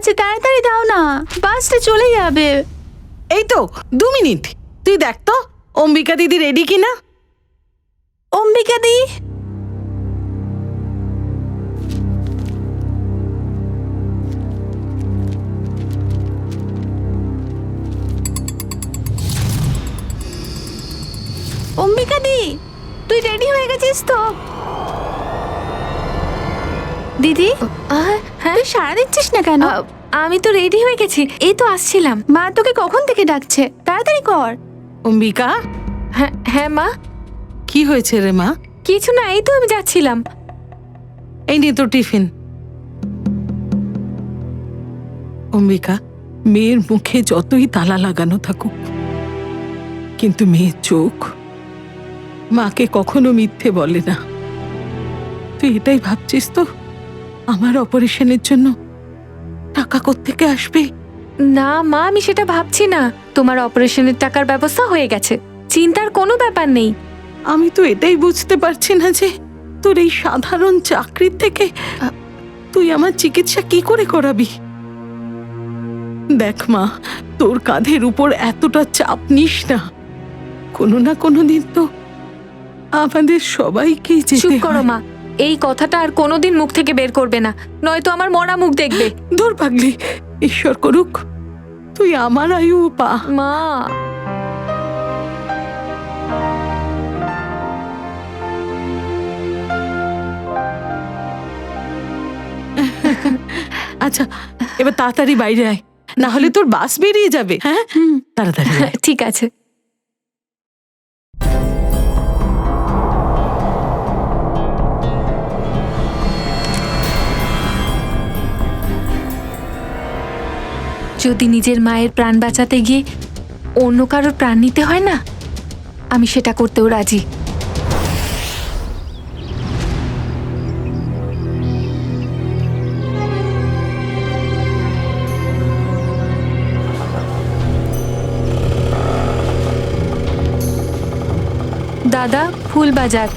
আছে, তাড়াতাড়ি দাও না, বাসটা চলে যাবে। এই তো 2 মিনিট, তুই দেখ তো অম্বিকা দিদি রেডি কিনা। অম্বিকা দি, অম্বিকা দি, তুই রেডি হয়ে গেছিস তো? দিদি, হ্যাঁ, তুই সাড়া দিচ্ছিস না কেন? আমি তো রেডি হয়ে গেছি, এই তো আসছিলাম। মা তোকে কখন থেকে ডাকছে, তাড়াতাড়ি কর। অম্বিকা, হ্যাঁ হ্যাঁ মা, কি হয়েছে রে মা? কিছু না, এই তো আমি যাচ্ছিলাম। এই নিয়ে তোর টিফিন। অম্বিকা, মেয়ের মুখে যতই তালা লাগানো থাকুক, কিন্তু মেয়ের চোখ মাকে কখনো মিথ্যে বলে না। তুই এটাই ভাবছিস তো আমার অপারেশনের জন্য টাকা কোত্থেকে আসবে? না মা, আমি সেটা ভাবছি না। তোমার অপারেশনের টাকার ব্যবস্থা হয়ে গেছে, চিন্তার কোনো ব্যাপার নেই। আমি তো এটাই বুঝতে পারছি না যে তোর এই সাধারণ চাকরির থেকে তুই আমার চিকিৎসা কি করে করাবি। দেখ মা, তোর কাঁধের উপর এতটা চাপ নিস না, কোনো না কোনো দিন তো আমাদের সবাইকেই চুপ যেতে করো হয়। মা, এই কথাটা আর কোনোদিন মুখ থেকে বের করবে না, নয়তো আমার মরা মুখ দেখবে। দূর পাগলি, ঈশ্বর করুক তুই আমার আয়ু পা। মা, আচ্ছা এবার তাড়াতাড়ি বাইরে আয়, না হলে তোর বাস বেরিয়ে যাবে। হ্যাঁ, তাড়াতাড়ি আয়। ঠিক আছে। যদি নিজের মায়ের প্রাণ বাঁচাতে গিয়ে অন্য কারোর প্রাণ নিতে হয় না, আমি সেটা করতেও রাজি। দাদা, ফুল বাজার।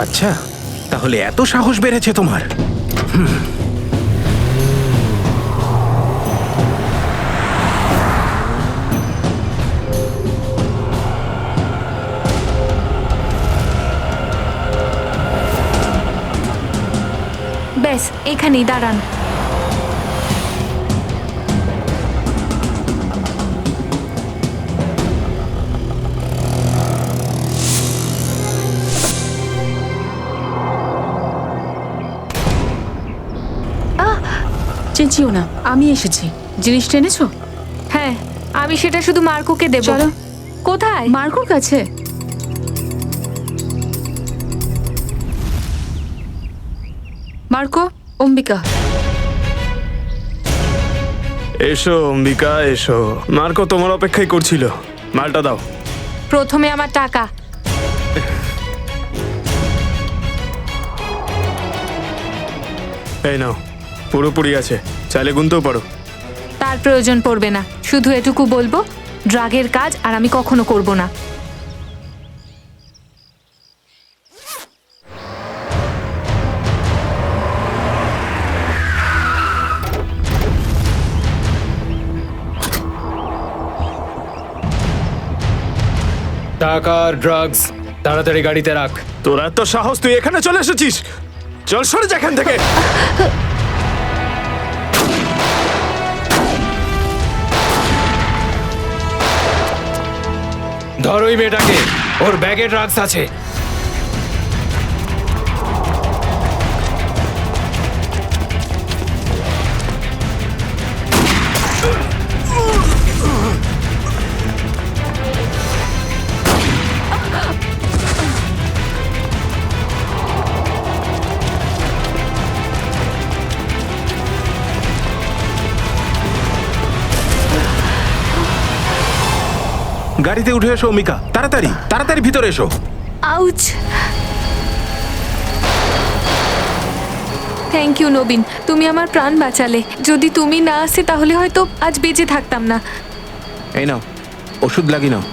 আচ্ছা, তাহলে এত সাহস বেড়েছে তোমার। ব্যাস, এখানেই দাঁড়ান। চেঁচিও না, আমি এসেছি। জিনিসটা এনেছো? হ্যাঁ, আমি সেটা শুধু মার্কোকে দেব। চলো। কোথায়? মার্কোর কাছে। মার্কো, অম্বিকা। এসো অম্বিকা, এসো। মার্কো তোমার অপেক্ষাই করছিল, মালটা দাও। প্রথমে আমার টাকা। এই নাও, পুরোপুরি আছে, চাইলে গুনতেও পারো। তার প্রয়োজন পড়বে না, শুধু এটুকু বলবো, ড্রাগের কাজ আর আমি কখনো করব না। টাকা আর ড্রাগস তাড়াতাড়ি গাড়িতে রাখ। তোর এত সাহস, তুই এখানে চলে এসেছিস? চল সরে যা এখান থেকে। ধর ওই মেয়েটাকে, ওর ব্যাগে ড্রাগস আছে। গাড়িতে উঠে এসো অম্বিকা, তাড়াতাড়ি তাড়াতাড়ি ভিতরে এসো। আউচ! থ্যাংক ইউ নবীন, তুমি আমার প্রাণ বাঁচালে। যদি তুমি না আসতে তাহলে হয়তো আজ বেঁচে থাকতাম না। এই নাও, ওষুধ লাগি নাও।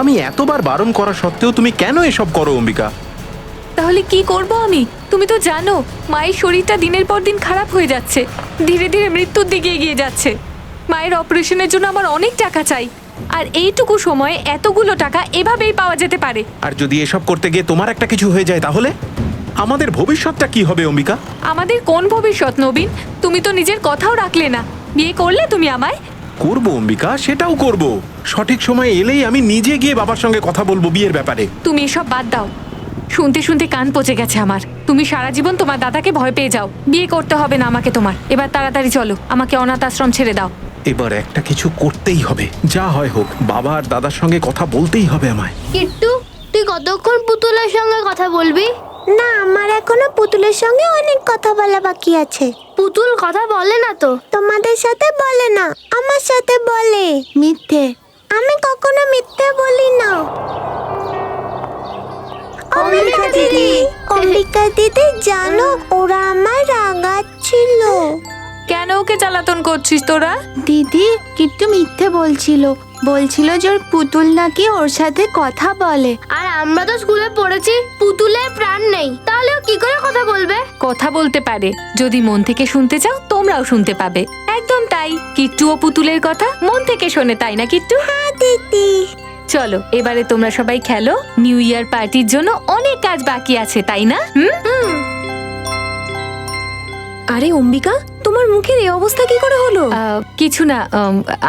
আমি এতবার বারণ করা সত্ত্বেও তুমি কেন এসব করো অম্বিকা? তাহলে কি করব আমি? তুমি তো জানো মায়ের শরীরটা দিনের পর দিন খারাপ হয়ে যাচ্ছে, ধীরে ধীরে মৃত্যুর দিকে এগিয়ে যাচ্ছে। মায়ের অপারেশনের জন্য আমার অনেক টাকা চাই, আর এইটুকু সময়ে এতগুলো টাকা এভাবেই পাওয়া যেতে পারে। আর যদি এসব করতে গিয়ে তোমার একটা কিছু হয়ে যায় তাহলে আমাদের ভবিষ্যৎটা কি হবে অম্বিকা? আমাদের কোন ভবিষ্যৎ নবীন? তুমি তো নিজের কথাও রাখলে না। বিয়ে করলে তুমি আমায়? করবো অম্বিকা, সেটাও করব। সঠিক সময় এলেই আমি নিজে গিয়ে বাবার সঙ্গে কথা বলবো বিয়ের ব্যাপারে। তুমি এসব বাদ দাও, শুনতে শুনতে কান পচে গেছে আমার। তুমি সারা জীবন তোমার দাদাকে ভয় পেয়ে যাও। বিয়ে করতে হবে না আমাকে তোমার। এবার তাড়াতাড়ি চলো, আমাকে অনাথ আশ্রম ছেড়ে দাও। এবার একটা কিছু করতেই হবে, যা হয় হোক। বাবা আর দাদার সঙ্গে কথা বলতেই হবে আমায়। কিট্টু, তুই কতক্ষণ পুতুলের সঙ্গে কথা বলবি? না, আমার এখনো পুতুলের সঙ্গে অনেক কথা বলা বাকি আছে। পুতুল কথা বলে না তো। তোমাদের সাথে বলে না, আমার সাথে বলে। মিথ্যে, আমি কখনো মিথ্যে বলি না। অম্বিকা দিদি, অম্বিকা দিদি জানো ওরা আমার রাগাচ্ছিল। কেন ওকে জ্বালাতন করছিস তোরা? দিদি কিট্টু মিথ্যে বলছিল, বলছিল যে ওর পুতুল নাকি ওর সাথে কথা বলে। আর আমরা তো স্কুলে পড়েছি পুতুলের প্রাণ নেই, তাহলে ও কি করে কথা বলবে? কথা বলতে পারে, যদি মন থেকে শুনতে চাও তোমরাও শুনতে পাবে। একদম তাই, কিট্টু ও পুতুলের কথা মন থেকে শোনে, তাই না কিট্টু? হ্যাঁ দিদি। চলো এবারে তোমরা সবাই খেলো। নিউ ইয়ার পার্টির জন্য অনেক কাজ বাকি আছে, তাই না? আরে অম্বিকা, তোমার মুখের এই অবস্থা কি করে হলো? কিছু না,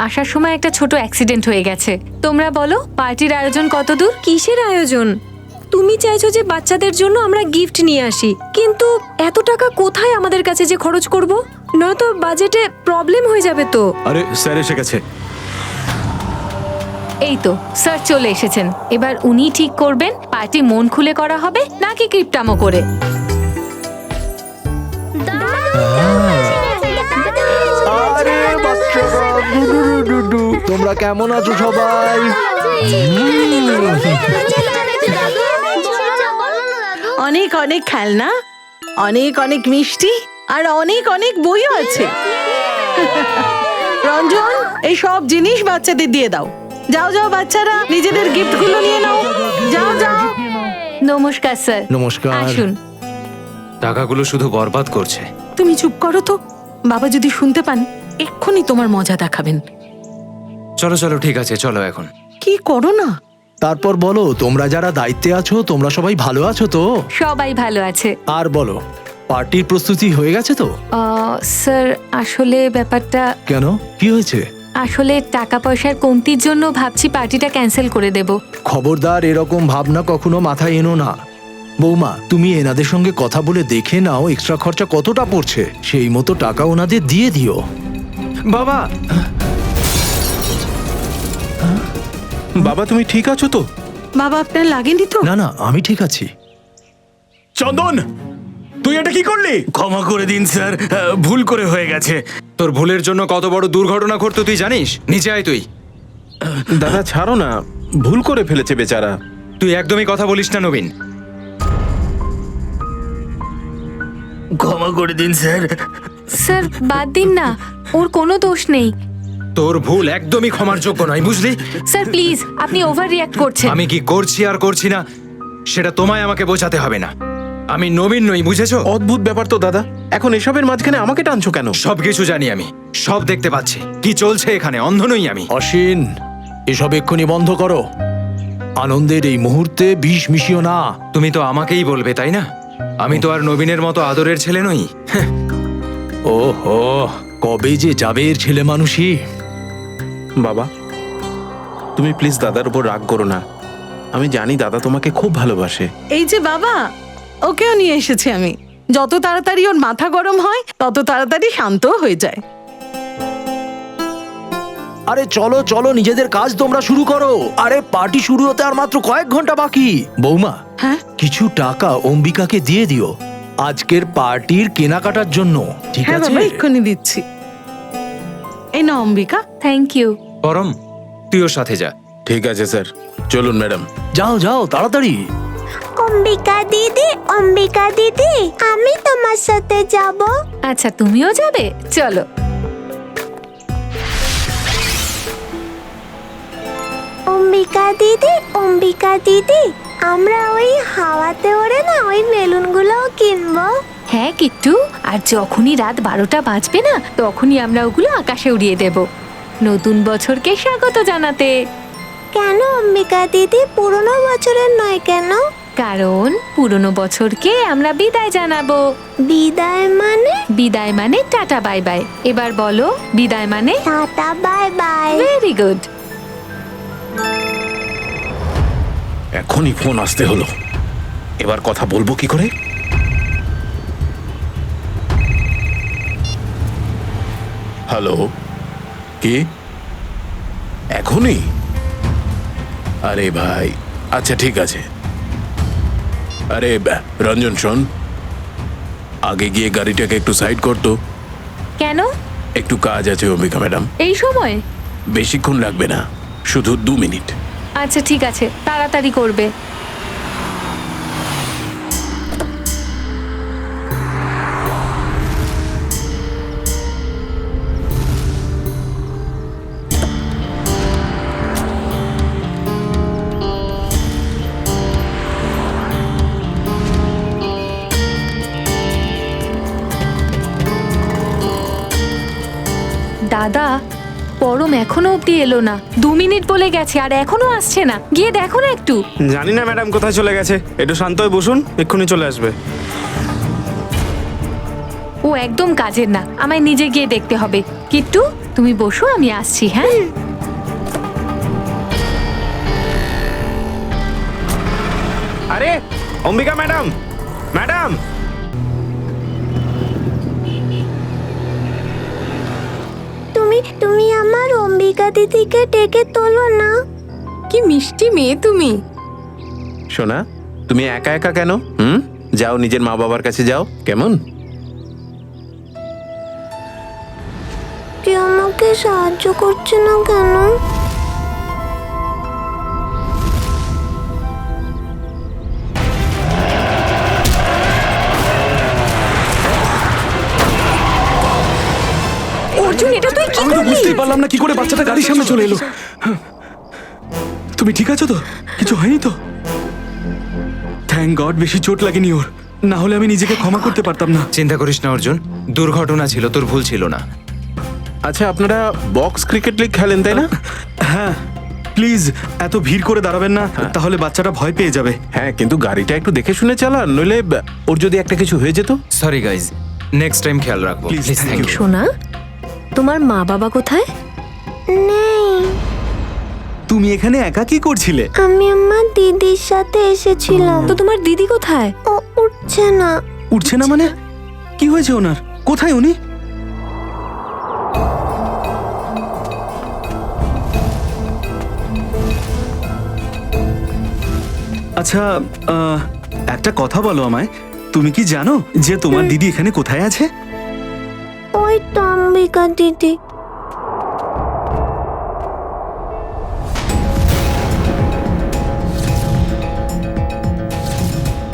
আসার সময় একটা ছোট অ্যাক্সিডেন্ট হয়ে গেছে। তোমরা বলো পার্টির আয়োজন কত দূর? কিসের আয়োজন? তুমি চাইছো যে বাচ্চাদের জন্য আমরা গিফট নিয়ে আসি, কিন্তু এত টাকা কোথায় আমাদের কাছে যে খরচ করব? নয়তো বাজেটে প্রবলেম হয়ে যাবে তো। আরে স্যার এসে গেছে। এই তো স্যার চলে এসেছেন। এবার উনি ঠিক করবেন পার্টি মন খুলে করা হবে নাকি কিপটামো করে। আরে বাচ্চারা, তোমরা কেমন আছো সবাই? অনেক অনেক খেলনা, অনেক অনেক মিষ্টি, আর অনেক অনেক বইও আছে। রঞ্জন, এই সব জিনিস বাচ্চাদের দিয়ে দাও। যাও যাও বাচ্চারা, নিজেদের গিফটগুলো নিয়ে নাও। যাও যাও। নমস্কার স্যার। নমস্কার। আসুন। টাকাগুলো শুধু বরবাদ করছে। তুমি চুপ করো তো, বাবা যদি শুনতে পান এক্ষুনি তোমার মজা দেখাবেন। চলো চলো, ঠিক আছে, চলো এখন। কি করো না? তারপর বলো, তোমরা যারা দায়িত্বে আছো তোমরা সবাই ভালো আছো তো? সবাই ভালো আছে। আর বলো, পার্টির প্রস্তুতি হয়ে গেছে তো? স্যার আসলে ব্যাপারটা, কেন, কি হয়েছে? আসলে টাকা পয়সার কমতির জন্য ভাবছি পার্টিটা ক্যান্সেল করে দেব। খবরদার এরকম ভাবনা কখনো মাথায় এনো না। বৌমা, তুমি এনাদের সঙ্গে কথা বলে দেখে নাও এক্সট্রা খরচা কতটা পড়ছে, সেই মতো টাকা ওনাদের দিয়ে দিও। বাবা, বাবা তুমি ঠিক আছো তো? বাবা আপনার লাগেনি তো? না না, আমি ঠিক আছি। চন্দন, তুই এটা কি করলি? ক্ষমা করে দিন স্যার, ভুল করে হয়ে গেছে। তোর ভুলের জন্য কত বড় দুর্ঘটনা ঘটতো তুই জানিস? নিচে আয় তুই। দাদা ছাড়ো না, ভুল করে ফেলেছে বেচারা। তুই একদমই কথা বলিস না নবীন। ক্ষমা করে দিন স্যার। স্যার বাদ দিন না, ওর কোনো দোষ নেই। তোর ভুল একদমই ক্ষমার যোগ্য নয়, বুঝলি? স্যার প্লিজ, আপনি ওভার রিঅ্যাক্ট করছেন। আমি কি করছি আর করছি না সেটা তোমায় আমাকে বোঝাতে হবে না। আমি নবীন নই, বুঝেছো? অদ্ভুত ব্যাপার তো দাদা, এখন এসবের মাঝখানে আমাকে টানছো কেন? সবকিছু জানি আমি, সব দেখতে পাচ্ছি কি চলছে এখানে, অন্ধ নই আমি। অশ্বিন, এসব এক্ষুনি বন্ধ করো। আনন্দের এই মুহূর্তে বিষ মিশিও না। তুমি তো আমাকেই বলবে, তাই না? আমি তো আর নবীনের মতো আদরের ছেলে নই। ওহো, কবে যে যাবে এর ছেলে মানুষই। বাবা তুমি প্লিজ দাদার উপর রাগ করো না। আমি জানি দাদা তোমাকে খুব ভালোবাসে। এই যে বাবা, ওকেও নিয়ে এসেছি আমি। যত তাড়াতাড়ি ওর মাথা গরম হয় তত তাড়াতাড়ি শান্ত হয়ে যায়। আরে চলো চলো, নিজেদের কাজ তোমরা শুরু করো। আরে পার্টি শুরু হতে আর মাত্র কয়েক ঘন্টা বাকি। বৌমা, হ্যাঁ কিছু টাকা অম্বিকাকে দিয়ে দিও আজকের পার্টির কেনাকাটার জন্য, ঠিক হ্যাঁ আছে? বাবা, এক্ষুনি দিচ্ছি। এই না অম্বিকা। Thank you. পরম, তুই ওর সাথে যা। ঠিক আছে স্যার, চলুন ম্যাডাম। যাও যাও তাড়াতাড়ি। অম্বিকা দিদি, অম্বিকা দিদি, আমি তোমার সাথে যাব। আচ্ছা তুমিও যাবে, চলো। অম্বিকা দিদি, অম্বিকা দিদি, আমরা ওই হাওয়াতে ওড়ে না ওই বেলুনগুলোও কিনবো। হ্যাঁ কিট্টু, আর যখনই রাত 12টা বাজবে না তখনই আমরা ওগুলো আকাশে উড়িয়ে দেব নতুন বছরকে স্বাগত জানাতে। কেন অম্বিকা দিদি, পুরনো বছরের নয় কেন? কারণ পুরনো বছরকে আমরা বিদায় জানাবো। বিদায় মানে? বিদায় মানে টাটা বাই বাই। এবার বলো বিদায় মানে? Tata bye bye. Very good. এখনই ফোন আসতে হলো, এবার কথা বলবো কি করে? হ্যালো, কে? এখনই? আরে ভাই, আচ্ছা ঠিক আছে। আরে রঞ্জন শোন, আগে গিয়ে গাড়িটাকে একটু সাইড করতো। কেন? একটু কাজ আছে অম্বিকা ম্যাডাম। এই সময়? বেশিক্ষণ লাগবে না, শুধু 2 মিনিট। আচ্ছা ঠিক আছে, তাড়াতাড়ি করবে। দাদা, পরম এখনো অব্দি এলো না। 2 মিনিট বলে গেছে আর এখনো আসছে না। গিয়ে দেখো না একটু। জানি না ম্যাডাম কোথায় চলে গেছে, একটু শান্ত হয়ে বসুন, এক্ষুনি চলে আসবে। ও একদম কাজের না, আমায় নিজে গিয়ে দেখতে হবে। কিট্টু তুমি বসো, আমি আসছি। হ্যাঁ আরে অম্বিকা ম্যাডাম, ম্যাডাম! তুমি আমার অম্বিকা দিদিকে ডেকে তোলো না। কি মিষ্টি মেয়ে তুমি। সোনা, তুমি একা একা কেন? যাও, নিজের মা বাবার কাছে যাও, কেমন? কেউ আমাকে সাহায্য করছে না কেন? অর্জুন, এটা তুই কি আমি তো করলি? বুঝতেই পারলাম না কি করে বাচ্চাটা গাড়ির সামনে চলে এলো। তুমি ঠিক আছো তো? কিছু হয়নি তো? থ্যাংক গড বেশি চোট লাগেনি ওর, না হলে আমি নিজেকে ক্ষমা করতে পারতাম না। চিন্তা করিস না অর্জুন, দুর্ঘটনা ছিল, তোর ভুল ছিল না। আচ্ছা, আপনারা বক্স ক্রিকেট লিগ খেলেন তাই না? হ্যাঁ, প্লিজ এত ভিড় করে দাঁড়াবেন না, তাহলে বাচ্চাটা ভয় পেয়ে যাবে। হ্যাঁ, কিন্তু গাড়িটা একটু দেখে শুনে চালান, নইলে ওর যদি একটা কিছু হয়ে যেত। সরি গাইজ, নেক্সট টাইম খেয়াল রাখবো। Please, please, thank thank you. You. সোনা, তোমার মা বাবা কোথায়? নেই, তুমি এখানে একা কি করছিলে? আমি আমার দিদির সাথে এসেছিলাম। তো তোমার দিদি কোথায়? ও উঠছে না। উঠছে না মানে? কি হয়েছে ওনার? কোথায় উনি? আচ্ছা, একটা কথা বলো আমায়, তুমি কি জানো যে তোমার দিদি এখানে কোথায় আছে? ওই তো অম্বিকা দিদি।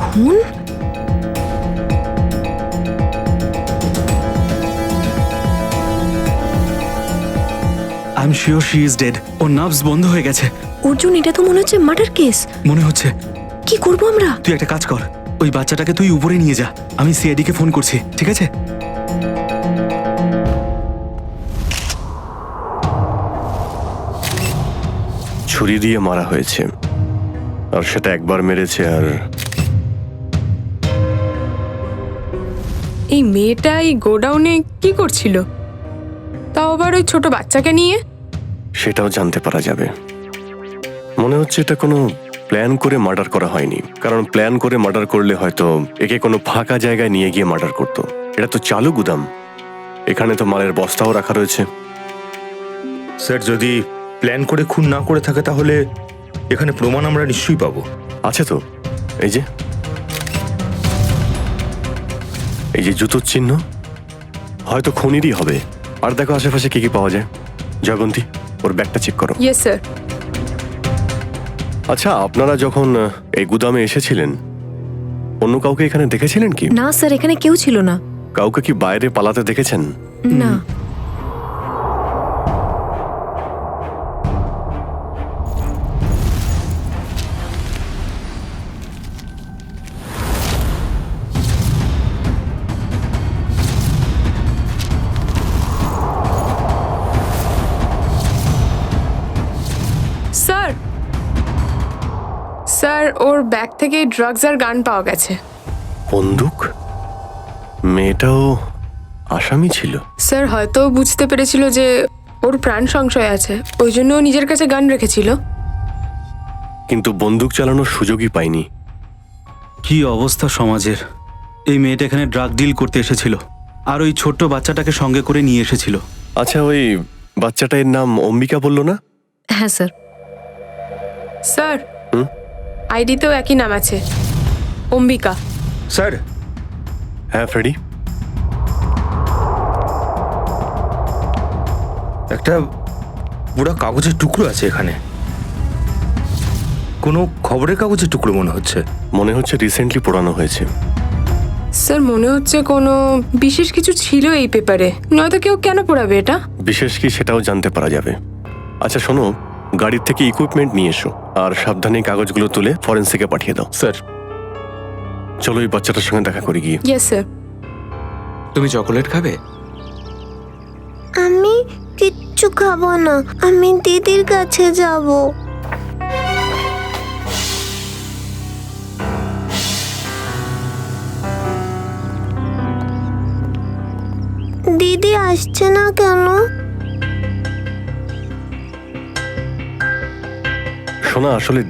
খুন? I am sure she is dead. Or nerves বন্ধ হয়ে গেছে অর্জুন, এটা তো মনে হচ্ছে মার্ডার কেস। মনে হচ্ছে। কি করব আমরা? তুই একটা কাজ কর, ওই বাচ্চাটাকে তুই উপরে নিয়ে যা, আমি সিআইডি কে ফোন করছি, ঠিক আছে? ছুরি দিয়ে মারা হয়েছে, আর সেটা একবার মেরেছে। আর এই মেয়েটা এই গোডাউনে কি করছিল, তাও আবার ওই ছোট বাচ্চাকে নিয়ে? সেটাও জানতে পারা যাবে। মনে হচ্ছে এটা কোনো প্ল্যান করে মার্ডার করা হয়নি, কারণ প্ল্যান করে মার্ডার করলে হয়তো একে কোনো ফাঁকা জায়গায় নিয়ে গিয়ে মার্ডার করতো। এটা তো চালু গুদাম, এখানে তো মালের বস্তাও রাখা রয়েছে। স্যার, যদি প্ল্যান করে খুন না করে থাকে তাহলে এখানে প্রমাণ আমরা নিশ্চয়ই পাবো। আছে তো, এই যে জুতোর চিহ্ন, হয়তো খুনিরই হবে। আর দেখো আশেপাশে কি কি পাওয়া যায়। জয়বন্তী, ওর ব্যাগটা চেক করো। Yes sir. আচ্ছা, আপনারা যখন এই গুদামে এসেছিলেন অন্য কাউকে এখানে দেখেছিলেন কি? না স্যার, এখানে কেউ ছিল না। কাউকে কি বাইরে পালাতে দেখেছেন? না। স্যার ওর ব্যাগ থেকে ড্রাগস আর গান পাওয়া গেছে। বন্দুক? মেয়েটাও আসামি ছিল? স্যার হয়তো বুঝতে পেরেছিল যে ওর প্রাণ সংশয় আছে, ওই জন্য ও নিজের কাছে গান রেখেছিল। কিন্তু বন্দুক চালানোর সুযোগই পাইনি। কি অবস্থা সমাজের! এই মেয়েটা এখানে ড্রাগ ডিল করতে এসেছিল আর ওই ছোট্ট বাচ্চাটাকে সঙ্গে করে নিয়ে এসেছিল। আচ্ছা, ওই বাচ্চাটার নাম অম্বিকা বললো না? হ্যাঁ স্যার। স্যার হুম? আইডিতেও একই নাম আছে, অম্বিকা। স্যার, হ্যাঁ ফ্রেডি। একটা পুরো কাগজের টুকরো আছে এখানে। কোনো খবরের কাগজের টুকরো মনে হচ্ছে রিসেন্টলি পড়ানো হয়েছে। স্যার মনে হচ্ছে কোনো বিশেষ কিছু ছিল এই পেপারে, নয়তো কেউ কেন পড়াবে এটা? বিশেষ কি সেটাও জানতে পারা যাবে। আচ্ছা শোনো, গাড়ির থেকে ইকুইপমেন্ট নিয়ে এসো আর সাবধানে কাগজগুলো তুলে ফরেন্সিকে পাঠিয়ে দাও। স্যার, চলো এই বাচ্চাটার সঙ্গে দেখা করি গিয়ে। Yes sir. তুমি চকোলেট খাবে? আমি কিচ্ছু খাবো না, আমি দিদির কাছে যাব। দিদি আসছে না কেন? শোনা, আসলে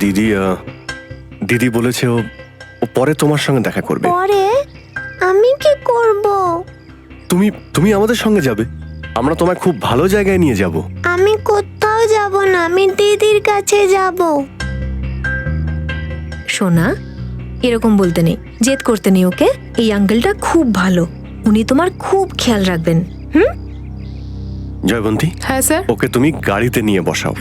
দিদি বলেছে ও পরে তোমার সঙ্গে দেখা করবে। পরে আমি কি করব? তুমি আমাদের সঙ্গে যাবে, আমরা তোমায় খুব ভালো জায়গায় নিয়ে যাব। আমি কোথাও যাব না, আমি দিদির কাছে যাব। সোনা, এরকম বলতে নেই, জেদ করতে নেই, ওকে? এই আঙ্কেলটা খুব ভালো, উনি তোমার খুব খেয়াল রাখবেন। জয়বন্তী, হ্যাঁ স্যার। ওকে তুমি গাড়িতে নিয়ে বসাও।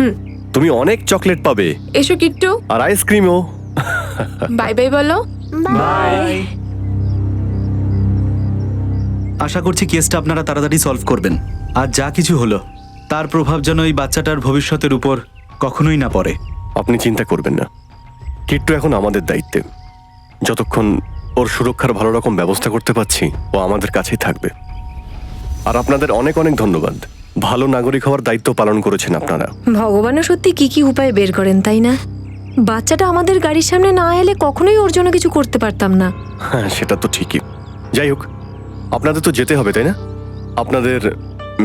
তুমি অনেক চকলেট পাবে এসো কিট্টু, আর আইসক্রিমও। বাই বাই বলো। বাই। আশা করছি কেসটা আপনারা তাড়াতাড়ি সলভ করবেন। আর যা কিছু হলো তার প্রভাব যেন এই বাচ্চাটার ভবিষ্যতের উপর কখনোই না পড়ে। আপনি চিন্তা করবেন না, কিট্টু এখন আমাদের দায়িত্বে। যতক্ষণ ওর সুরক্ষার ভালো রকম ব্যবস্থা করতে পারছি, ও আমাদের কাছেই থাকবে। আর আপনাদের অনেক অনেক ধন্যবাদ, ভালো নাগরিক হওয়ার দায়িত্ব পালন করেছেন আপনারা। ভগবানও সত্যি কি কি উপায় বের করেন, তাই না? বাচ্চাটা আমাদের গাড়ির সামনে না এলে কখনোই ওর জন্য কিছু করতে পারতাম না। হ্যাঁ, সেটা তো ঠিকই। যাই হোক, আপনাদের তো যেতে হবে তাই না? আপনাদের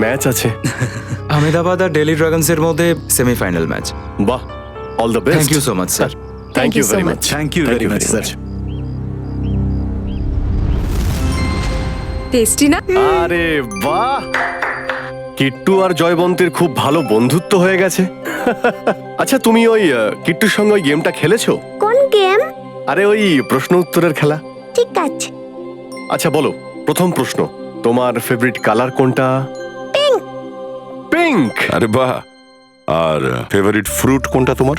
ম্যাচ আছে। আহমেদাবাদ আর দিল্লি ড্রাগনসের মধ্যে সেমিফাইনাল ম্যাচ। বাহ, all the best. Thank you so much sir. Thank you very much. Thank you very much sir. Tasty না? আরে বাহ, কিট্টু আর জয়বন্তীর খুব ভালো বন্ধুত্ব হয়ে গেছে। আচ্ছা, তুমি ওই কিট্টুর সঙ্গে ওই গেমটা খেলেছো? কোন গেম? আরে ওই প্রশ্ন উত্তরের খেলা। ঠিক আছে। আচ্ছা বলো, প্রথম প্রশ্ন, তোমার ফেভারিট কালার কোনটা? পিঙ্ক। আরে বাহ! আর ফেভারিট ফ্রুট কোনটা তোমার?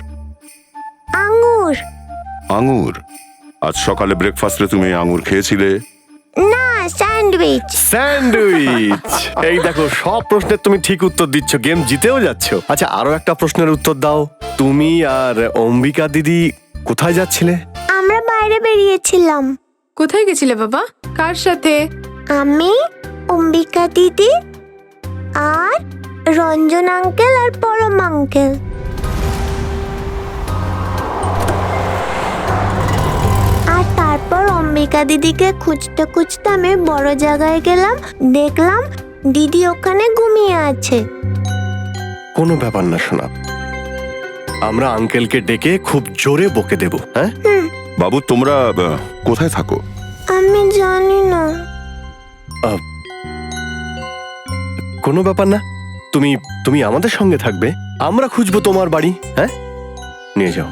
আঙ্গুর। আঙ্গুর? আজ সকালে ব্রেকফাস্টে তুমি আঙ্গুর খেয়েছিলে? না, স্যান্ডউইচ। স্যান্ডউইচ। এই দেখো, সব প্রশ্নের তুমি ঠিক উত্তর দিচ্ছ, গেম জিতেও যাচ্ছ। আচ্ছা, আরো একটা প্রশ্নের উত্তর দাও, তুমি আর অম্বিকা দিদি কোথায় যাচ্ছিলে? আমরা বাইরে বেরিয়েছিলাম। কোথায় গেছিলে বাবা? কার সাথে? আমি, অম্বিকা দিদি আর রঞ্জন আঙ্কেল আর পরম আঙ্কেল। আর তারপর অম্বিকা দিদিকে খুঁজতে খুঁজতে আমি বড় জায়গায় গেলাম, দেখলাম দিদি ওখানে ঘুমিয়ে আছে। কোনো ব্যাপার না শোনা, আমরা আঙ্কেলকে ডেকে খুব জোরে বকে দেব। হ্যাঁ বাবু, তোমরা কোথায় থাকো? আমি জানি না। কোনো ব্যাপার না, তুমি আমাদের সঙ্গে থাকবে, আমরা খুঁজবো তোমার বাড়ি। হ্যাঁ, নিয়ে যাও।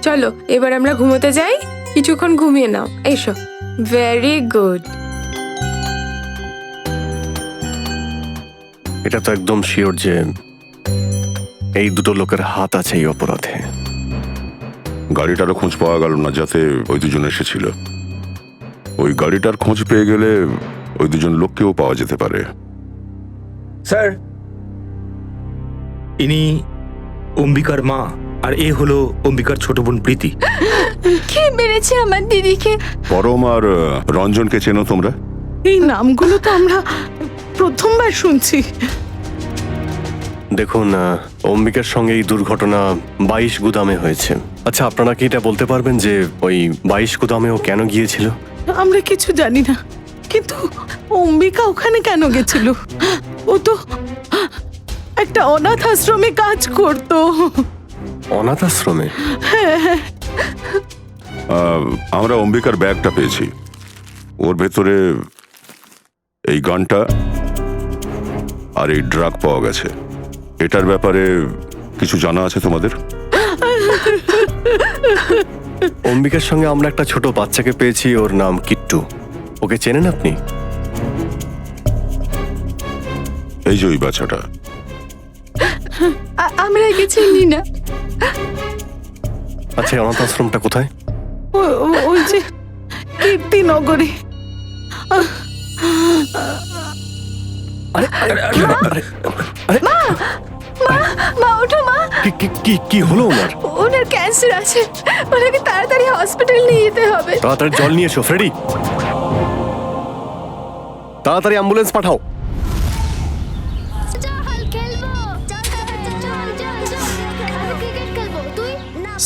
চলো এবার আমরা ঘুমোতে যাই, কিছুক্ষণ ঘুমিয়ে নাও। এসো। Very good. এটা তো একদম শিওর যে এই দুটো লোকের হাত আছে এই অপরাধে। গাড়িটারও খোঁজ পাওয়া গেল না, যাতে ওই দুজন এসেছিল। ওই গাড়িটার খোঁজ পেয়ে গেলে ওই দুজন লোককেও পাওয়া যেতে পারে। স্যার, ইনি অম্বিকার মা, আর এ হলো অম্বিকার ছোট বোন প্রীতি। কে মেরেছে আমার দিদিকে? পরম আর রঞ্জনকে চেনো তোমরা? এই নামগুলো তো আমরা প্রথমবার শুনছি। দেখুন অম্বিকার সঙ্গে এই দুর্ঘটনা 22 গুদামে হয়েছে। আচ্ছা, আপনারা কি এটা বলতে পারবেন যে ওই 22 গুদামে ও কেন গিয়েছিল? আমরা কিছু জানি না, কিন্তু অম্বিকা ওখানে কেন গেছিল? ও তো একটা অনাথ আশ্রমে কাজ করতো। অনাথ আশ্রমে? আমরা অম্বিকার ব্যাগটা পেয়েছি। ওর ভেতরে এই গানটা আর এই ড্রাগ পাওয়া গেছে। এটার ব্যাপারে কিছু জানা আছে তোমাদের? অম্বিকার সঙ্গে আমরা একটা ছোট বাচ্চাকে পেয়েছি, ওর নাম কিট্টু। ওকে চেনেন আপনি? এই যে ওই বাচ্চাটা। আমরা একে চিনি না। আচ্ছা, অনাথ আশ্রমটা কোথায়? ওই যে কীর্তিনগরে। আরে আরে আরে আরে মা ওঠো মা, কি হলো ওনার? ওনার ক্যান্সার আছে, ওনাকে তাড়াতাড়ি হসপিটাল নিয়ে যেতে হবে। তাড়াতাড়ি জল নিয়ে এসো ফ্রেডি, তাড়াতাড়ি অ্যাম্বুলেন্স পাঠাও।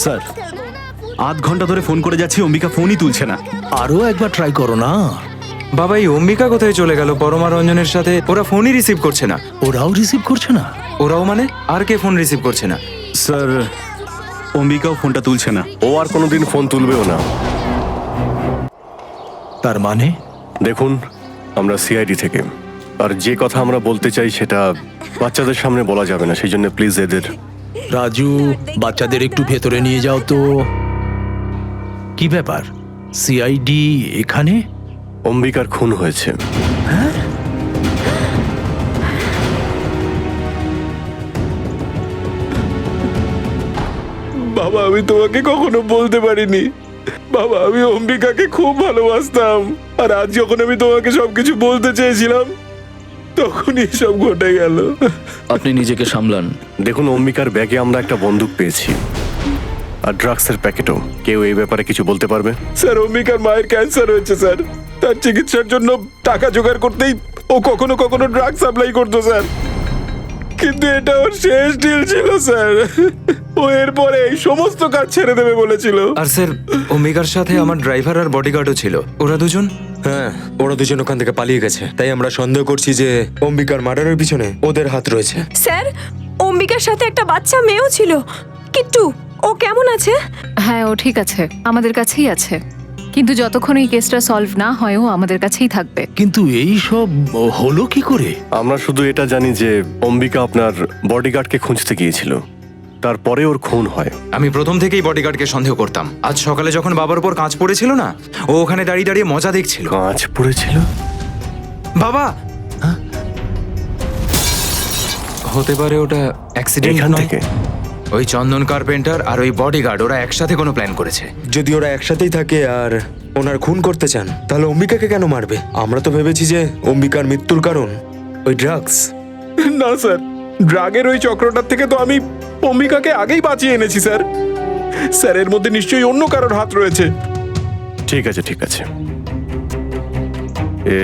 স্যার, আধ ঘন্টা ধরে ফোন করে যাচ্ছি, অম্বিকা ফোনই তুলছে না। আরো একবার ট্রাই করো না। বাবা, এই অম্বিকা কোথায় চলে গেল? পরমা রঞ্জনের সাথে ওরা ফোনই রিসিভ করছে না। ওরাও রিসিভ করছে না? ওরাও মানে? আর কে ফোন রিসিভ করছে না? স্যার, অম্বিকাও ফোনটা তুলছে না। ও আর কোনোদিন ফোন তুলবেও না। তার মানে? দেখুন, আমরা সিআইডি থেকে, আর যে কথা আমরা বলতে চাই সেটা বাচ্চাদের সামনে বলা যাবে না, সেই জন্য প্লিজ এদের। রাজু, বাচ্চাদের একটু ভেতরে নিয়ে যাও তো। কি ব্যাপার, সিআইডি এখানে? অম্বিকার খুন হয়েছে। বাবা, আমি তোমাকে কখনো বলতে পারিনি। বাবা, আমি অম্বিকাকে খুব ভালোবাসতাম, আর আজ যখন আমি তোমাকে সবকিছু বলতে চেয়েছিলাম তখনই সব ঘটে গেল। আপনি নিজেকে সামলান। দেখুন, অম্বিকার ব্যাগে আমরা একটা বন্দুক পেয়েছি আর ড্রাগসের প্যাকেটও। কেউ এই ব্যাপারে কিছু বলতে পারবে? স্যার, অম্বিকার মায়ের ক্যান্সার হয়েছে স্যার। তার চিকিৎসার জন্য টাকা জোগাড় করতেই ও কখনো কখনো ড্রাগ সাপ্লাই করতো স্যার, কিন্তু এটা ওর শেষ ডিল ছিল স্যার। ও এরপরে এই সমস্ত কাজ ছেড়ে দেবে বলেছিল। আর স্যার, অম্বিকার সাথে আমার ড্রাইভার আর বডিগার্ডও ছিল। ওরা দুজন? হ্যাঁ, ওরা দুজন ওখান থেকে পালিয়ে গেছে। তাই আমরা সন্দেহ করছি যে অম্বিকার মার্ডারের পিছনে ওদের হাত রয়েছে। স্যার, অম্বিকার সাথে একটা বাচ্চা মেয়েও ছিল। কিট্টু, ও কেমন আছে? হ্যাঁ, ও ঠিক আছে, আমাদের কাছেই আছে। কিন্তু যতক্ষণ এই কেসটা সলভ না হয় ও আমাদের কাছেই থাকবে। কিন্তু এই সব হলো কি করে? আমরা শুধু এটা জানি যে অম্বিকা আপনার বডিগার্ডকে খুঁজতে গিয়েছিল, তারপরে ওর খুন হয়। আমি প্রথম থেকেই বডিগার্ডকে সন্দেহ করতাম। আজ সকালে যখন বাবার উপর কাঁচ পড়েছিল না, ও ওখানে দাঁড়িয়ে দাঁড়িয়ে মজা দেখছিল। কাঁচ পড়েছিল? বাবা, হতে পারে ওটা অ্যাক্সিডেন্ট থেকে। ওই চন্দন কার্পেন্টার আর ওই বডিগার্ড ওরা একসাথে কোনো প্ল্যান করেছে। যদি ওরা একসাথেই থাকে আর ওনার খুন করতে চান, তাহলে অম্বিকাকে কেন মারবে? আমরা তো ভেবেছি যে অম্বিকার মৃত্যুর কারণ ওই ড্রাগস। না স্যার, ড্রাগের ওই চক্রটার থেকে তো আমি অম্বিকাকে আগেই বাঁচিয়ে এনেছি স্যার। স্যার, এর মধ্যে নিশ্চয়ই অন্য কারোর হাত রয়েছে। ঠিক আছে, ঠিক আছে। এ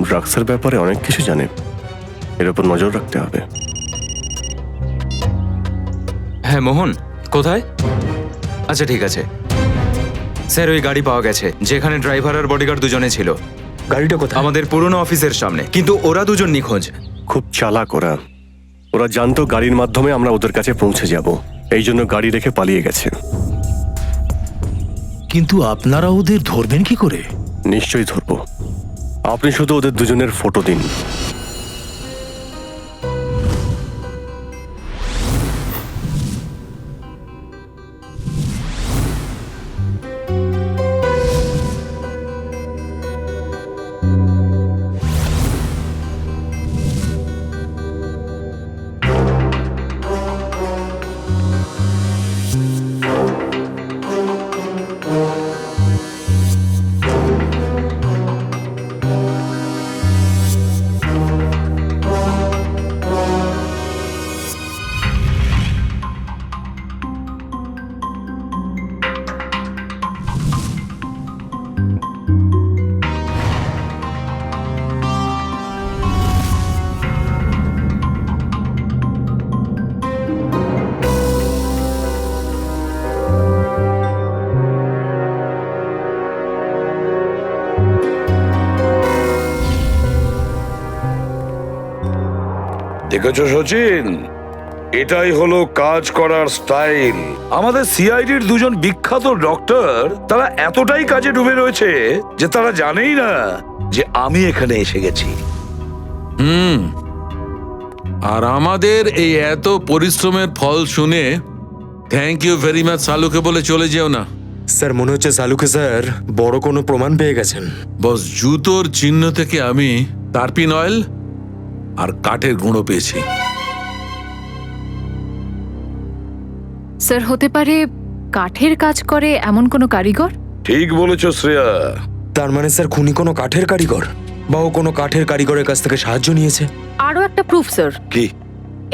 ড্রাগসের ব্যাপারে অনেক কিছু জানে, এর উপর নজর রাখতে হবে। হ্যাঁ মোহন, কোথায়? আচ্ছা ঠিক আছে স্যার, ওই গাড়ি পাওয়া গেছে যেখানে ড্রাইভার আর বডিগার্ড দুজনে ছিল। গাড়িটা কোথায়? আমাদের পুরনো অফিসের সামনে, কিন্তু ওরা দুজন নিখোঁজ। খুব চালাক ওরা। ওরা জানতো গাড়ির মাধ্যমে আমরা ওদের কাছে পৌঁছে যাব, এই জন্য গাড়ি রেখে পালিয়ে গেছে। কিন্তু আপনারা ওদের ধরবেন কি করে? নিশ্চয়ই ধরবো, আপনি শুধু ওদের দুজনের ফটো দিন। দেখেছো সচিন, এটাই হলো কাজ করার স্টাইল। আমাদের সিআইডির দুজন বিখ্যাত ডক্টর, তারা এতটাই কাজে ডুবে রয়েছে যে তারা জানেই না যে আমি এখানে এসে গেছি। আর আমাদের এই এত পরিশ্রমের ফল শুনে থ্যাংক ইউ ভেরি মাচ সালুকে বলে চলে যেও না। স্যার মনে হচ্ছে সালুকে স্যার বড় কোনো প্রমাণ পেয়ে গেছেন। বস, জুতোর চিহ্ন থেকে আমি টারপিন অয়েল আর কাঠের গুঁড়ো পেয়েছি। স্যার, হতে পারে কাঠের কাজ করে এমন কোনো কারিগর? ঠিক বলেছো শ্রেয়া। তার মানে স্যার খুনি কোনো কাঠের কারিগর, বা ও কোনো কাঠের কারিগরের কাছ থেকে সাহায্য নিয়েছে। আরো একটা প্রুফ স্যার, কি?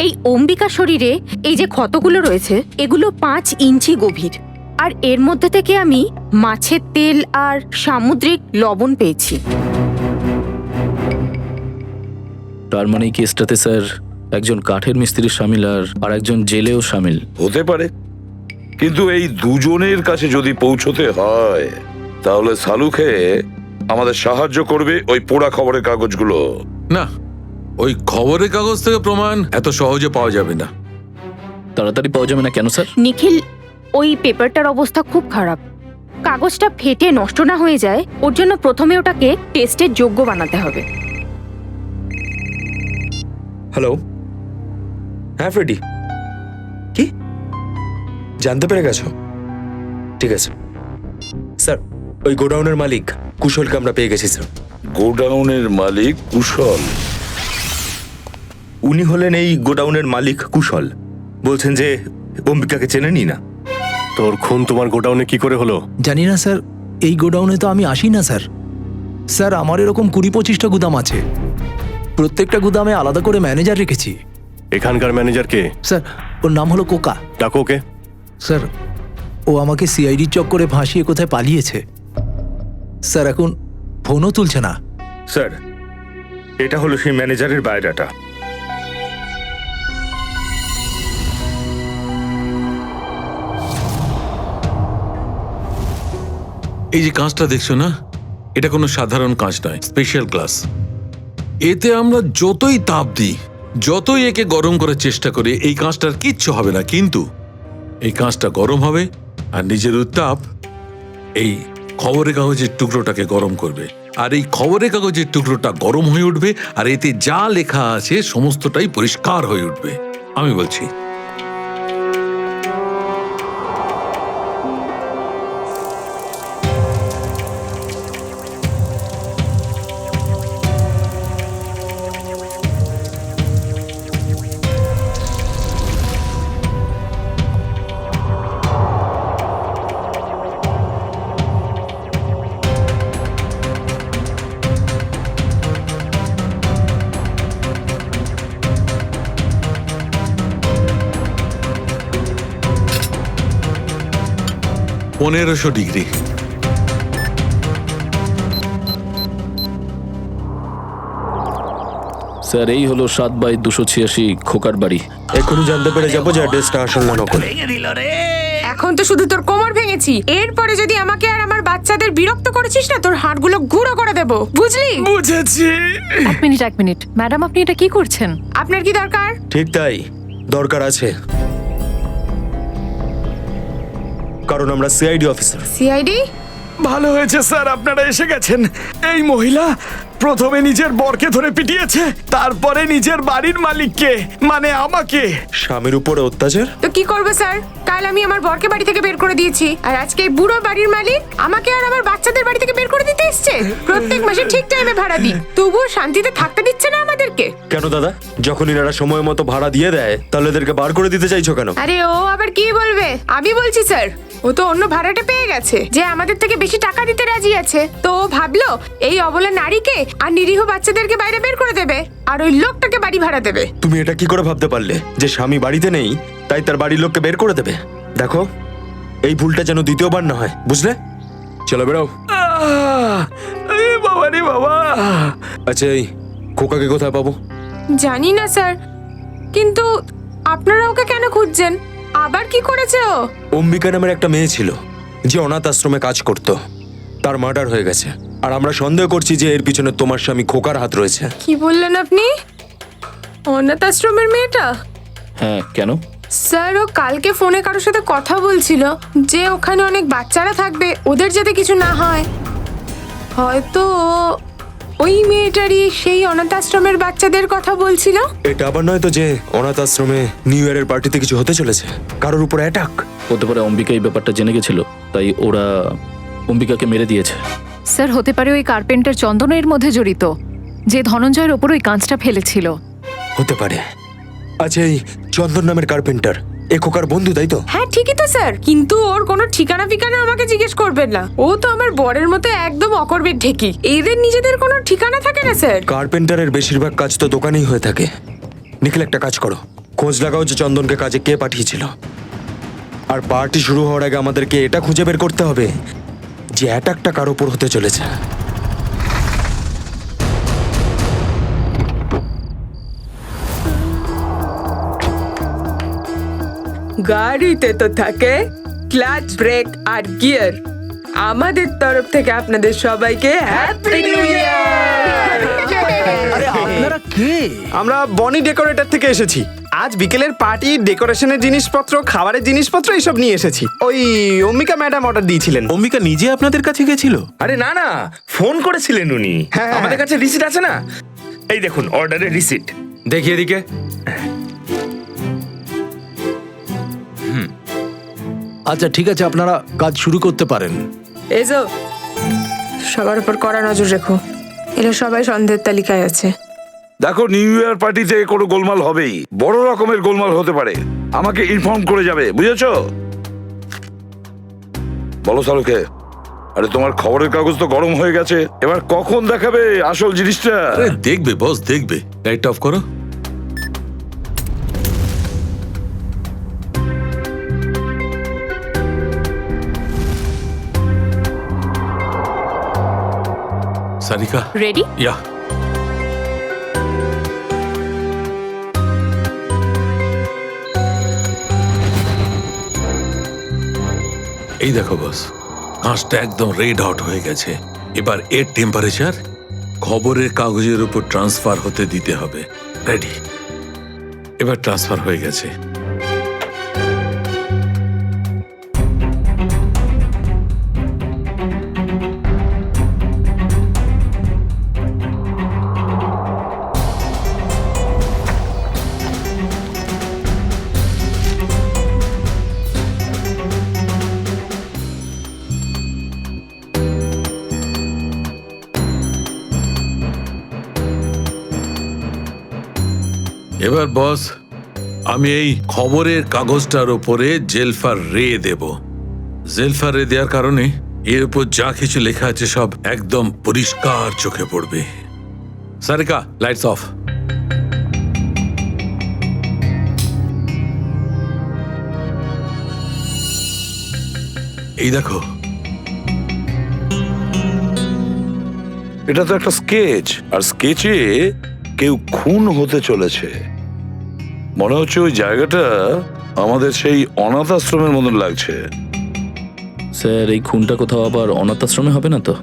এই অম্বিকা শরীরে এই যে ক্ষতগুলো রয়েছে এগুলো 5 ইঞ্চি গভীর, আর এর মধ্যে থেকে আমি মাছের তেল আর সামুদ্রিক লবণ পেয়েছি। তার মানে এই কেসটাতে স্যার একজন কাঠের মিস্ত্রি সামিল আর একজন জেলেও সামিল হতে পারে, কিন্তু এই দুজনের কাছে যদি পৌঁছতে হয় তাহলে সালুকে আমাদের সাহায্য করবে ওই পোড়া খবরের কাগজগুলো। না, ওই খবরের কাগজ থেকে প্রমাণ এত সহজে পাওয়া যাবে না। তাড়াতাড়ি পাওয়া যাবে না কেন স্যার? নিখিল, ওই পেপারটার অবস্থা খুব খারাপ। কাগজটা ফেটে নষ্ট না হয়ে যায় ওর জন্য প্রথমে ওটাকে টেস্টের যোগ্য বানাতে হবে। হ্যালো, হ্যাঁ ফ্রেডি, কি জানতে পেরে গেছো? ঠিক আছে স্যার, ওই গোডাউনের মালিক কুশলকে আমরা পেয়ে গেছি স্যার। গোডাউনের মালিক কুশল? উনি হলেন এই গোডাউনের মালিক কুশল। বলছেন যে অম্বিকাকে চেনেনি না। তোর খুন তোমার গোডাউনে কি করে হলো? জানি না স্যার, এই গোডাউনে তো আমি আসি না স্যার। স্যার আমার এরকম 20-25টা গুদাম আছে, প্রত্যেকটা গুদামে আলাদা করে ম্যানেজার রেখেছি। এখানকার ম্যানেজার কে? স্যার ওর নাম হলো কোকা। ডাকো কে। স্যার ও আমাকে সিআইডির চক্করে ফাঁসিয়ে কোথায় পালিয়েছে স্যার, এখন ফোনও তুলছে না। স্যার, এটা হলো সেই ম্যানেজারের বায়োডাটা। এই যে কাঁচটা দেখছো না, এটা কোনো সাধারণ কাঁচ নয়, স্পেশাল গ্লাস। এতে আমরা যতই তাপ দিই, যতই একে গরম করার চেষ্টা করি, এই কাঁচটার কিচ্ছু হবে না। কিন্তু এই কাঁচটা গরম হবে আর নিজের উত্তাপ এই খবরের কাগজের টুকরোটাকে গরম করবে, আর এই খবরের কাগজের টুকরোটা গরম হয়ে উঠবে, আর এতে যা লেখা আছে সমস্তটাই পরিষ্কার হয়ে উঠবে। আমি বলছি। $1500 ডিগ্রি। স্যার এই হলো 7/286 খোকার বাড়ি। এখনই জানতে পেরে যাবো যে অ্যাড্রেসটা আসল না নকল। এখন তো শুধু তোর কোমর ভেঙেছি, এরপরে যদি আমাকে আর আমার বাচ্চাদের বিরক্ত করেছিস না, তোর হাড়গুলো গুঁড়ো করে দেবো, বুঝলি? বুঝেছি। এক মিনিট ম্যাডাম, আপনি এটা কি করছেন? আপনার কি দরকার? ঠিক তাই, দরকার আছে, কারণ আমরা সিআইডি অফিসার। সিআইডি? ভালো হয়েছে স্যার আপনারা এসে গেছেন। এই মহিলা প্রথমে নিজের বরকে ধরে পিটিয়েছে, তারপরে নিজের বাড়ির মালিককে, মানে আমাকে। স্বামীর উপরে অত্যাচার? তো কি করবো স্যার? কাল আমি আমার বরকে বাড়ি থেকে বের করে দিয়েছি, আর আজকে এই বুড়ো বাড়ির মালিক আমাকে আর আমার বাচ্চাদের বাড়ি থেকে বের করে দিতে এসছে। প্রত্যেক মাসে ঠিক টাইমে ভাড়া দিই, তবুও শান্তিতে থাকতে দিচ্ছে না আমাদেরকে। কেন দাদা, যখন এনারা সময় মতো ভাড়া দিয়ে দেয় তাহলে এদেরকে বার করে দিতে চাইছো কেন? আরে ও আবার কি বলবে? আমি বলছি স্যার, ও তো অন্য ভাড়াটা পেয়ে গেছে যে আমাদের থেকে বেশি টাকা দিতে রাজি আছে, তো ও ভাবলো এই অবলা নারীকে আর নিরীহ বাচ্চাদেরকে বাইরে বের করে দেবে, আর ওই লোকটাকে বাড়ি ভাড়া দেবে। তুমি এটা কি করে ভাবতে পারলে যে স্বামী বাড়িতে নেই তাই তার বাড়ির লোককে বের করে দেবে? দেখো, এই ভুলটা যেন দ্বিতীয়বার না হয়, বুঝলে? চলো বেরো। বাবা রে বাবা। আচ্ছা, এই খোকাকে কোথায় পাবো? জানি না স্যার, কিন্তু আপনারা ওকে কেন খুঁজছেন? আবার কি করেছে ও? অম্বিকা নামের একটা মেয়ে ছিল যে অনাথ আশ্রমে কাজ করত, তার মার্ডার হয়ে গেছে, আর আমরা সন্দেহ করছি যে এর পিছনে তোমার স্বামী খোকার হাত রয়েছে। কি বললেন আপনি? অনাথ আশ্রমের মেয়েটা? হ্যাঁ, কেন? স্যার, ও কালকে ফোনে কারোর সাথে কথা বলছিল যে ওখানে অনেক বাচ্চারা থাকবে, ওদের যাতে কিছু না হয়। হয়তো ওই মেয়েটারই সেই অনাথ আশ্রমের বাচ্চাদের কথা বলছিল। এটা আবার নয় তো যে অনাথ আশ্রমে নিউ ইয়ারের পার্টিতে কিছু হতে চলেছে, কারোর উপর অ্যাটাক? হতে পারে অম্বিকা এই ব্যাপারটা জেনে গেছিল, তাই ওরা অম্বিকাকে মেরে দিয়েছে। স্যার, হতে পারে ওই কার্পেন্টার চন্দন এর মধ্যে জড়িত, যে ধনঞ্জয়ের ওপর ওই কাঁচটা ফেলেছিল। হতে পারে। আচ্ছা, এই চন্দন নামের কার্পেন্টার এ খোকার বন্ধু, তাই তো? হ্যাঁ, ঠিকই তো স্যার, কিন্তু ওর কোনো ঠিকানা ফিকানা আমাকে জিজ্ঞেস করবেন না। ও তো আমার বরের মতো একদম অকর্বের ঢেকি। এদের নিজেদের কোনো ঠিকানা থাকে না স্যার। কার্পেন্টারের বেশিরভাগ কাজ তো দোকানেই হয়ে থাকে। নিখিল, একটা কাজ করো, খোঁজ লাগাও যে চন্দনকে কাজে কে পাঠিয়েছিল। আর পার্টি শুরু হওয়ার আগে আমাদেরকে এটা খুঁজে বের করতে হবে যে অ্যাটাকটা কার ওপর হতে চলেছে। গাড়িতে তো থাকে ক্লাচ, ব্রেক আর গিয়ার। আমাদের তরফ থেকে আপনাদের সবাইকে হ্যাপি নিউ ইয়ার। আরে আপনারা কে? আমরা বনি ডেকোরেটর থেকে এসেছি। আজ বিকেলের পার্টি, ডেকোরেশনের জিনিসপত্র, খাবারের জিনিসপত্র এইসব নিয়ে এসেছি। ওই অম্বিকা ম্যাডাম অর্ডার দিয়েছিলেন। অম্বিকা নিজে আপনাদের কাছে গেছিল? আরে না না, ফোন করেছিলেন উনি। হ্যাঁ। আমাদের কাছে রিসিট আছে না, এই দেখুন অর্ডারের রিসিট। দেখিয়ে দিকে। আচ্ছা ঠিক আছে, আপনারা কাজ শুরু করতে পারেন। এই যে, সবার উপর কড়া নজর রেখো, এরা সবাই সন্দেহের তালিকায় আছে। দেখো, নিউ ইয়ার পার্টিতে কোনো গোলমাল হবেই, বড় রকমের গোলমাল হতে পারে। আমাকে ইনফর্ম করে যাবে, বুঝেছো? বলো শাহরুখে। আরে তোমার খবরের কাগজ তো গরম হয়ে গেছে, এবার কখন দেখাবে আসল জিনিসটা? আরে দেখবে বস, দেখবে। লাইট অফ করো। সারিকা রেডি? ইয়া। এই দেখো বস, কাঁচটা একদম রেড হট হয়ে গেছে। এবার এর টেম্পারেচার খবরের কাগজের উপর ট্রান্সফার হতে দিতে হবে। রেডি? এবার ট্রান্সফার হয়ে গেছে। এবার বস, আমি এই খবরের কাগজটার উপরে জেলফার রে দেব। জেলফার রে দেওয়ার কারণে এর উপর যা কিছু লেখা আছে সব একদম পরিষ্কার চোখে পড়বে। Sarika, lights off. এই দেখো, এটা তো একটা স্কেচ, আর স্কেচে কেউ খুন হতে চলেছে। মনে হচ্ছে ওই জায়গাটা আমাদের সেই অনাথ আশ্রমের মতন লাগছে। স্যার, এই খুনটা কোথাও আবার অনাথ আশ্রমে হবে না তো?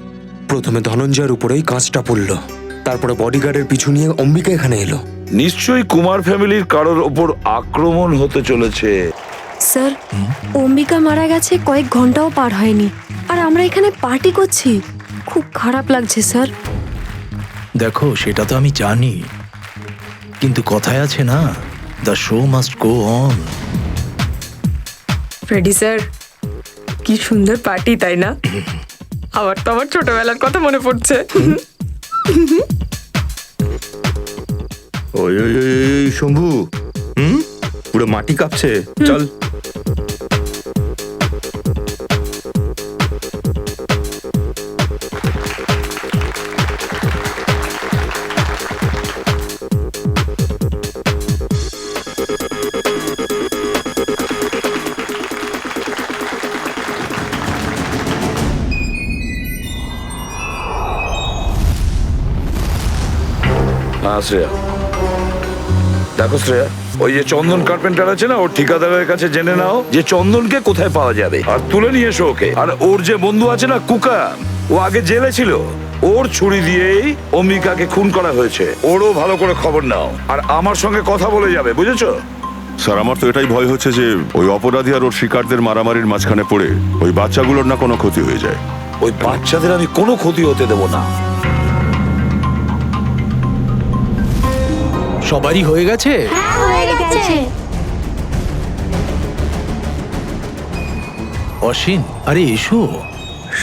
প্রথমে ধনঞ্জয়ের উপরেই কাঁচটা পড়লো, তারপরে বডিগার্ডের পিছু নিয়ে অম্বিকা এখানে এলো। নিশ্চয়ই কুমার ফ্যামিলির কারোর ওপর আক্রমণ হতে চলেছে। স্যার, অম্বিকা মারা গেছে কয়েক ঘন্টাও পার হয়নি, আর আমরা এখানে পার্টি করছি। খুব খারাপ লাগছে স্যার। দেখো, সেটা তো আমি জানি, কিন্তু কথায় আছে না, the show must go on. Freddie sir, কি সুন্দর পার্টি, তাই না? আমার তো আমার ছোটবেলার কথা মনে পড়ছে। ওই ওই ওই ওই, শম্ভু, পুরো মাটি কাঁপছে, চল। শ্রেয়া, দেখো শ্রেয়া, ওই যে চন্দন কার্পেন্টার আছে না, ওর ঠিকাদারের কাছে জেনে নাও যে চন্দনকে কোথায় পাওয়া যাবে, আর তুলে নিয়ে এসো ওকে। আর ওর যে বন্ধু আছে না কুকা, ও আগে জেলে ছিল। ওর ছুরি দিয়েই অম্বিকাকে খুন করা হয়েছে। ওরও ভালো করে খবর নাও, আর আমার সঙ্গে কথা বলে যাবে, বুঝেছো? স্যার, আমার তো এটাই ভয় হচ্ছে যে ওই অপরাধী আর ওর শিকারদের মারামারির মাঝখানে পড়ে ওই বাচ্চাগুলোর না কোনো ক্ষতি হয়ে যায়। ওই বাচ্চাদের আমি কোনো ক্ষতি হতে দেব না। সবারই হয়ে গেছে? হয়ে গেছে। অসীম, আরে এসো।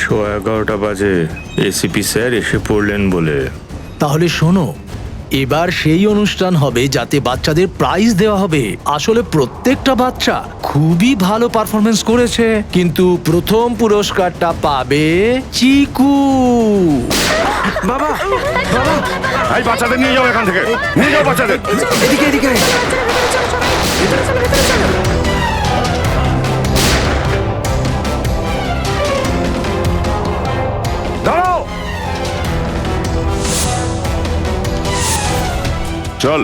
11:15 বাজে এসিপি স্যার এসে পড়লেন বলে। তাহলে শোনো, এবার সেই অনুষ্ঠান হবে যাতে বাচ্চাদের প্রাইজ দেওয়া হবে। আসলে প্রত্যেকটা বাচ্চা খুবই ভালো পারফরমেন্স করেছে, কিন্তু প্রথম পুরস্কারটা পাবে চিকু। বাবা, বাবা, এই বাচ্চাদের নিয়ে যাও এখান থেকে, নিয়ে যাও বাচ্চাদের। এদিকে এদিকে। দাঁড়াও। চল।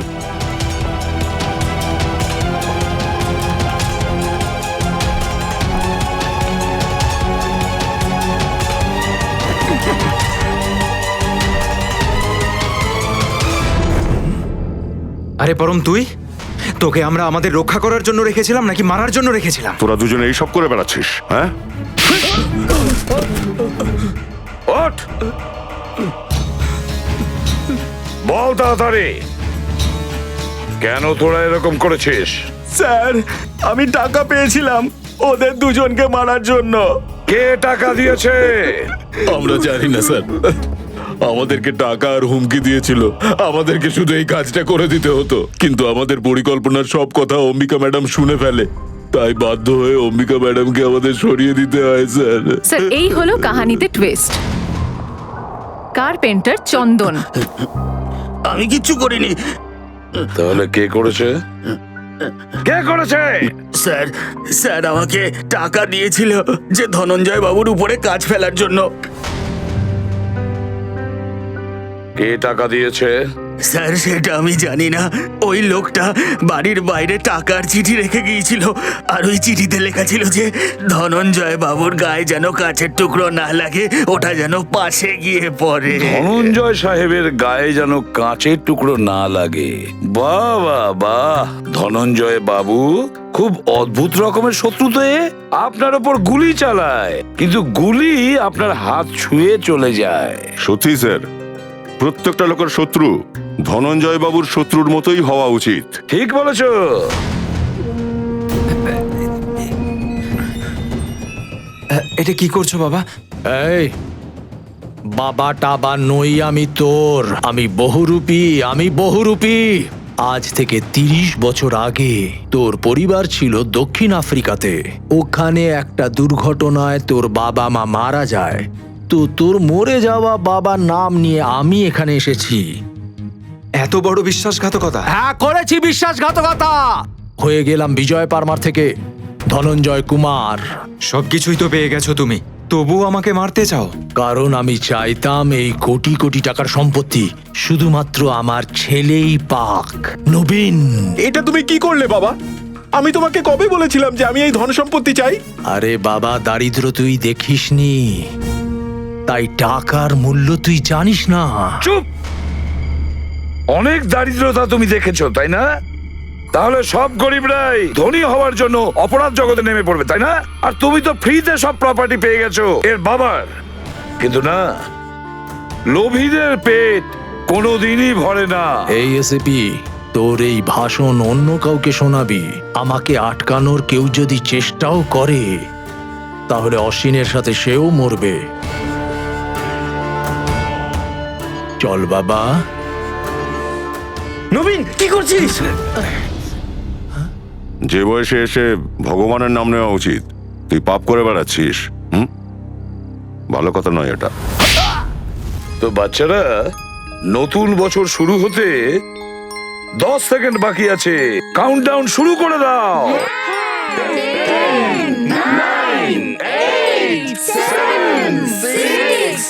আরে পরম, তুই? তোকে আমরা আমাদের রক্ষা করার জন্য রেখেছিলাম নাকি মারার জন্য রেখেছিলাম? তোরা দুজনে এইসব করে বেড়াচ্ছিস, হ্যাঁ? ওঠ, বল তাড়াতাড়ি, কেন তোরা এরকম করেছিস? স্যার, আমি টাকা পেয়েছিলাম ওদের দুজনকে মারার জন্য। কে টাকা দিয়েছে? আমরা জানি না স্যার, আমাদেরকে টাকা আর হুমকি দিয়েছিল। আমাদেরকে শুধু এই কাজটা করে দিতে হতো, কিন্তু আমাদের পরিকল্পনার সব কথা অম্বিকা ম্যাডাম শুনে ফেলে, তাই বাধ্য হয়ে অম্বিকা ম্যাডামকে আমাদের সরিয়ে দিতে হয় স্যার। স্যার, এই হলো কাহিনীতে টুইস্ট। কার্পেন্টার চন্দন। আমি কিচ্ছু করিনি। তাহলে কে করেছে? কে করেছে? স্যার, স্যার আমাকে টাকা দিয়েছিল যে ধনঞ্জয় বাবুর উপরে কাজ ফেলার জন্য। কে টাকা দিয়েছে? স্যার, সেটা আমি জানি না। ওই লোকটা বাড়ির বাইরে টাকার চিঠি রেখে গিয়েছিল, আর ওই চিঠিতে লেখা ছিল যে ধনঞ্জয় বাবুর গায়ে যেন কাছের টুকরো না লাগে, ওটা যেন পাশে গিয়ে পড়ে। ধনঞ্জয় সাহেবের গায়ে যেন কাঁচের টুকরো না লাগে। বাহ বাহ বাহ, ধনঞ্জয় বাবু খুব অদ্ভুত রকমের শত্রুতে আপনার ওপর গুলি চালায়, কিন্তু গুলি আপনার হাত ছুঁয়ে চলে যায়। সত্যি স্যার, প্রত্যেকটা লোকের শত্রু ধনঞ্জয় বাবুর শত্রুর মতোই হওয়া উচিত। ঠিক বলেছো। এটা কি করছো বাবা? এই বাবা টাবা নই আমি তোর, আমি বহুরূপী, আমি বহুরূপী। আজ থেকে 30 বছর আগে তোর পরিবার ছিল দক্ষিণ আফ্রিকাতে। ওখানে একটা দুর্ঘটনায় তোর বাবা মা মারা যায়, তো তোর মরে যাওয়া বাবার নাম নিয়ে আমি এখানে এসেছি। এত বড় বিশ্বাসঘাতকতা? হ্যাঁ, করেছি বিশ্বাসঘাতকতা। হয়ে গেলাম বিজয় পারমার থেকে ধনঞ্জয় কুমার। সবকিছুই তো পেয়ে গেছো তুমি, তবু আমাকে মারতে চাও? কারণ আমি চাইতাম এই কোটি কোটি টাকার সম্পত্তি শুধুমাত্র আমার ছেলেই পাক। নবীন, এটা তুমি কি করলে বাবা? আমি তোমাকে কবে বলেছিলাম যে আমি এই ধন সম্পত্তি চাই? আরে বাবা, দারিদ্র তুই দেখিসনি, তাই টাকার মূল্য তুই জানিস না। চুপ! অনেক দারিদ্রতা তুমি দেখেছো, তাই না? তাহলে সব গরিবরাই ধনী হওয়ার জন্য অপরাধ জগতে নেমে পড়বে, তাই না? আর তুমি তো ফ্রিতে সব প্রপার্টি পেয়ে গেছো এর বাবার। কিন্তু না, লোভীদের পেট কোনোদিনই ভরে না। এই এসিপি, তোর এই ভাষণ অন্য কাউকে শোনাবি। আমাকে আটকানোর কেউ যদি চেষ্টাও করে, তাহলে অশ্বিনের সাথে সেও মরবে। চল বাবা। নবীন, কি করছিস? যে বয়সে এসে ভগবানের নাম নেওয়া উচিত, তুই পাপ করে বেড়াচ্ছিস। ভালো কথা নয় এটা। তো বাচ্চারা, নতুন বছর শুরু হতে 10 সেকেন্ড বাকি আছে। কাউন্টডাউন শুরু করে দাও। 10, 9, 8, 7, 6,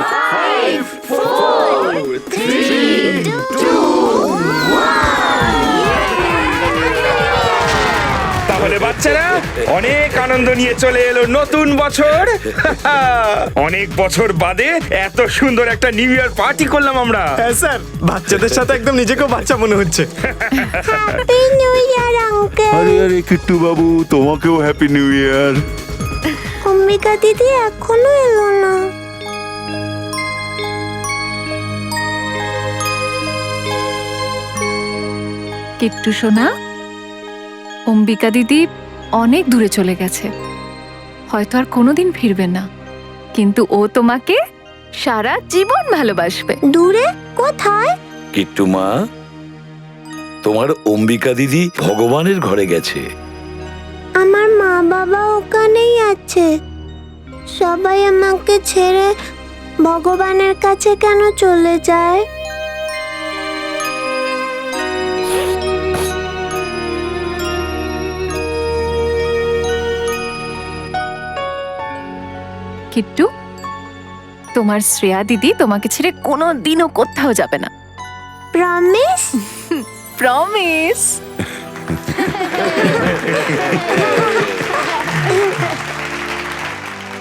5, 4, 3, 2, 1। তাহলে তাহলে বাচ্চারা অনেক আনন্দ নিয়ে চলে এলো নতুন বছর। অনেক বছর বাদে এত সুন্দর একটা নিউ ইয়ার পার্টি করলাম আমরা। হ্যাঁ স্যার, বাচ্চাদের সাথে একদম নিজেকেও বাচ্চা মনে হচ্ছে। Happy new year uncle. আরে আরে কিট্টু বাবু, তোমাকেও হ্যাপি নিউ ইয়ার। অম্বিকা দিদি এখনো এলো না। কিট্টু সোনা, অম্বিকা দিদি অনেক দূরে চলে গেছে, হয়তো আর কোনোদিন ফিরবে না, কিন্তু ও তোমাকে সারা জীবন ভালোবাসবে। দূরে কোথায়? কিট্টু মা, তোমার অম্বিকা দিদি ভগবানের ঘরে গেছে। আমার মা বাবা ওখানেই আছে। সবাই আমাকে ছেড়ে ভগবানের কাছে কেন চলে যায়? কিট্টু, তোমার শ্রেয়া দিদি তোমাকে ছেড়ে কোনোদিনও কোথাও যাবে না। প্রমিস? প্রমিস।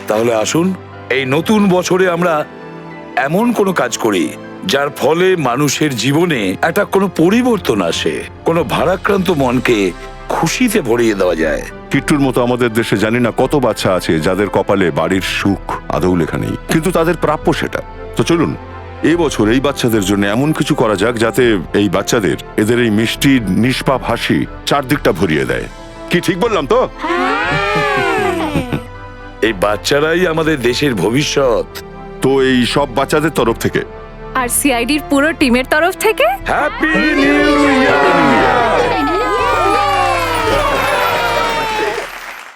তাহলে আসুন এই নতুন বছরে আমরা এমন কোনো কাজ করি যার ফলে মানুষের জীবনে একটা কোনো পরিবর্তন আসে, কোনো ভারাক্রান্ত মনকে খুশিতে ভরিয়ে দেওয়া যায়। কিট্টুর মতো আমাদের দেশে জানি না কত বাচ্চা আছে যাদের কপালে বাড়ির সুখ আদৌ লেখা নেই, কিন্তু তাদের প্রাপ্য সেটা। তো চলুন এই বছর এই বাচ্চাদের জন্য এমন কিছু করা যাক যাতে এই বাচ্চাদের এদের এই মিষ্টি নিষ্পাপ হাসি চারদিকটা ভরিয়ে দেয়। কি ঠিক বললাম তো? এই বাচ্চারাই আমাদের দেশের ভবিষ্যৎ। তো এই সব বাচ্চাদের তরফ থেকে আর সিআইডির পুরো টিমের তরফ থেকে হ্যাপি নিউ ইয়ার।